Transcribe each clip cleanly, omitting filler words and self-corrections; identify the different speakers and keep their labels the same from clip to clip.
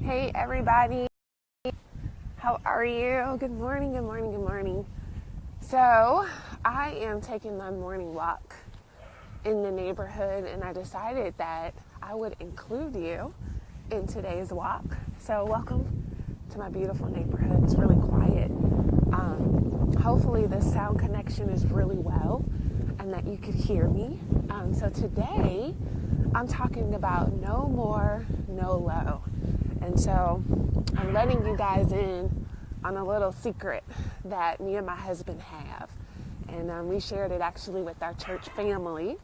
Speaker 1: Hey everybody, how are you? Good morning, good morning, good morning. So I am taking my morning walk in the neighborhood and I decided that I would include you in today's walk. So welcome to my beautiful neighborhood. It's really quiet. Hopefully the sound connection is really well and that you could hear me. So today I'm talking about no more, no low. And so I'm letting you guys in on a little secret that me and my husband have. And we shared it actually with our church family.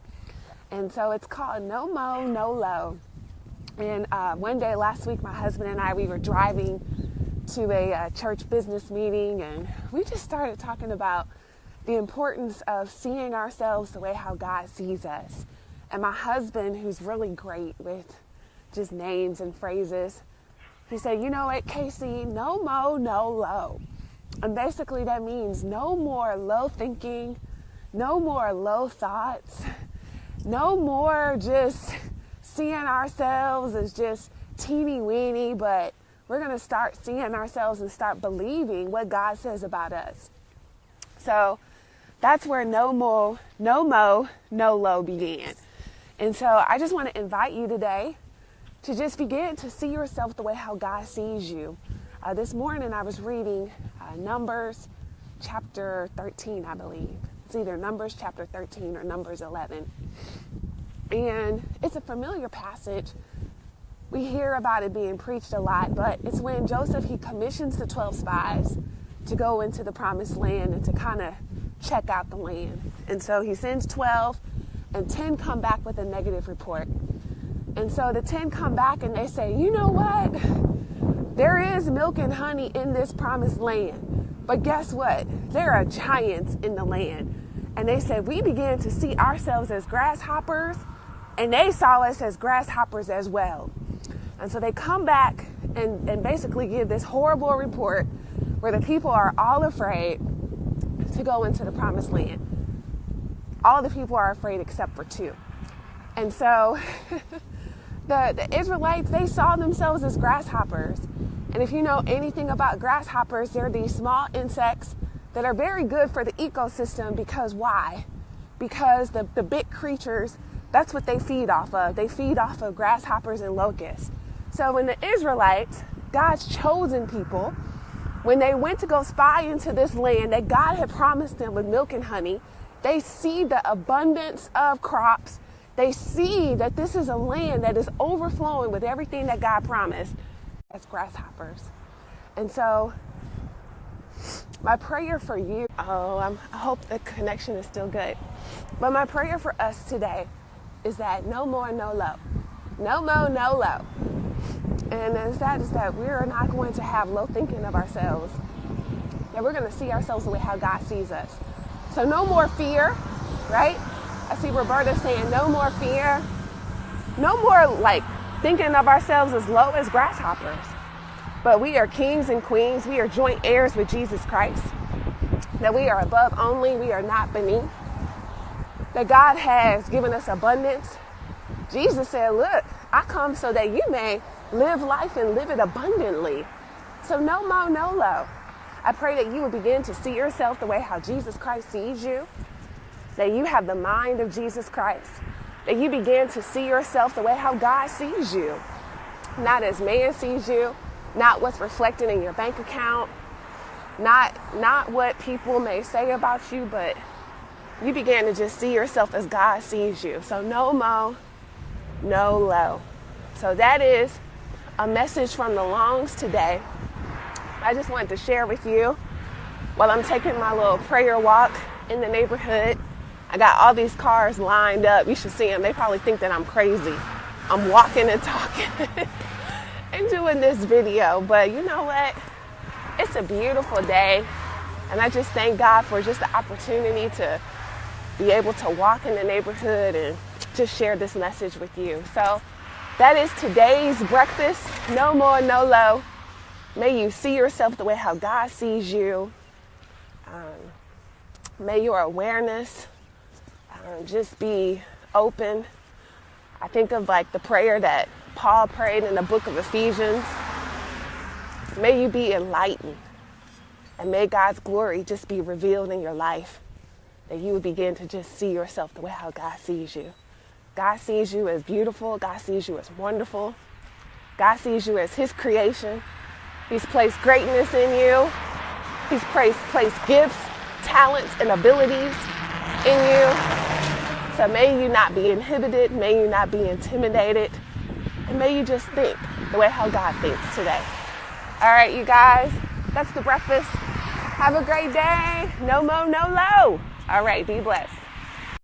Speaker 1: And so it's called No Mo, No Low. And one day last week, my husband and I, we were driving to a church business meeting, and we just started talking about the importance of seeing ourselves the way how God sees us. And my husband, who's really great with just names and phrases, he said, you know what, Kacie, no mo, no low. And basically that means no more low thinking, no more low thoughts, no more just seeing ourselves as just teeny weeny, but we're going to start seeing ourselves and start believing what God says about us. So that's where no mo, no low began. And so I just want to invite you today to just begin to see yourself the way how God sees you. This morning I was reading Numbers chapter 13, I believe. It's either Numbers chapter 13 or Numbers 11. And it's a familiar passage. We hear about it being preached a lot, but it's when Joseph, he commissions the 12 spies to go into the promised land and to kind of check out the land. And so he sends 12 and 10 come back with a negative report. And so the 10 come back and they say, you know what? There is milk and honey in this promised land. But guess what? There are giants in the land. And they said, we began to see ourselves as grasshoppers, and they saw us as grasshoppers as well. And so they come back and basically give this horrible report where the people are all afraid to go into the promised land. All the people are afraid except for 2. And so the Israelites, they saw themselves as grasshoppers. And if you know anything about grasshoppers, they're these small insects that are very good for the ecosystem because why? Because the big creatures, that's what they feed off of. They feed off of grasshoppers and locusts. So when the Israelites, God's chosen people, when they went to go spy into this land that God had promised them with milk and honey, they see the abundance of crops. They see that this is a land that is overflowing with everything that God promised as grasshoppers. And so my prayer for you, I hope the connection is still good. But my prayer for us today is that no more, no low. No more, no low. And that is that we're not going to have low thinking of ourselves. That we're going to see ourselves the way how God sees us. So no more fear, right? I see Roberta saying no more fear. No more like thinking of ourselves as low as grasshoppers. But we are kings and queens. We are joint heirs with Jesus Christ. That we are above only. We are not beneath. That God has given us abundance. Jesus said, look, I come so that you may live life and live it abundantly. So no more, no low. I pray that you will begin to see yourself the way how Jesus Christ sees you. That you have the mind of Jesus Christ. That you begin to see yourself the way how God sees you. Not as man sees you. Not what's reflected in your bank account. Not what people may say about you, but you begin to just see yourself as God sees you. So no mo, no low. So that is a message from the Longs today. I just wanted to share with you while I'm taking my little prayer walk in the neighborhood. I got all these cars lined up. You should see them. They probably think that I'm crazy. I'm walking and talking and doing this video. But you know what? It's a beautiful day. And I just thank God for just the opportunity to be able to walk in the neighborhood and just share this message with you. So that is today's breakfast. No more, no low. May you see yourself the way how God sees you. May your awareness just be open. I think of like the prayer that Paul prayed in the book of Ephesians May you be enlightened. And may God's glory just be revealed in your life. That you would begin to just see yourself the way how God sees you. God sees you as beautiful. God sees you as wonderful. God sees you as his creation. He's placed greatness in you. He's placed gifts, talents, and abilities in you. So may you not be inhibited. May you not be intimidated. And may you just think the way how God thinks today. All right, you guys, that's the breakfast. Have a great day. No mo, no low. All right, be blessed.